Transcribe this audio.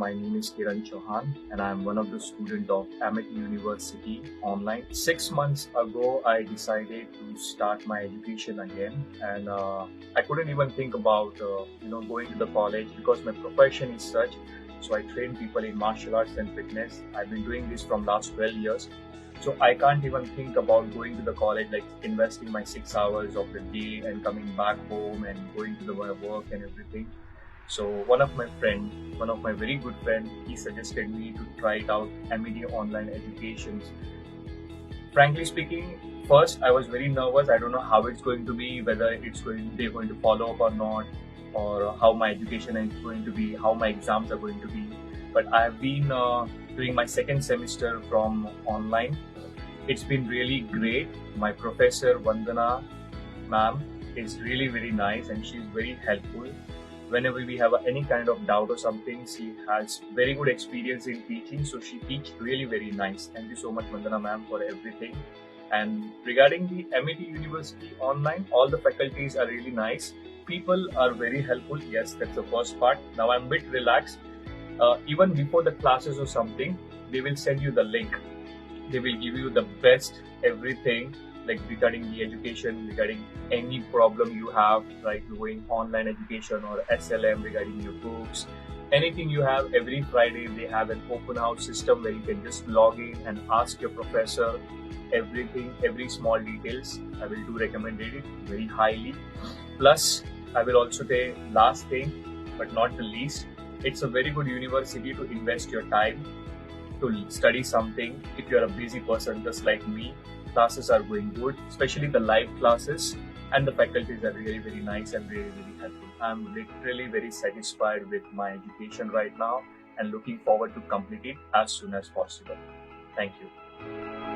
My name is Kiran Chauhan and I am one of the students of Amity University Online. 6 months ago, I decided to start my education again, and I couldn't even think about going to the college because my profession is such. So I train people in martial arts and fitness. I've been doing this from last 12 years. So I can't even think about going to the college, like investing my 6 hours of the day and coming back home and going to the work and everything. So one of my very good friend, he suggested me to try it out Amity Online Educations. Frankly speaking, first I was very nervous. I don't know how it's going to be, whether they're going to follow up or not, or how my education is going to be, how my exams are going to be. But I have been doing my second semester from online. It's been really great. My professor Vandana ma'am is really very nice and she's very helpful. Whenever we have any kind of doubt or something, she has very good experience in teaching, so she teaches really very nice. Thank you so much, Vandana ma'am, for everything. And regarding the Amity University Online, all the faculties are really nice. People are very helpful. Yes, that's the first part. Now I'm a bit relaxed. Even before the classes or something, they will send you the link. They will give you the best everything, like regarding the education, regarding any problem you have, like going online education or SLM, regarding your books, anything you have. Every Friday they have an open house system where you can just log in and ask your professor everything, every small details. I will do recommend it very highly. Plus, I will also say last thing, but not the least, it's a very good university to invest your time to study something. If you're a busy person just like me, classes are going good, especially the live classes, and the faculties are really very nice and really very helpful. I'm literally very satisfied with my education right now and looking forward to complete it as soon as possible. Thank you.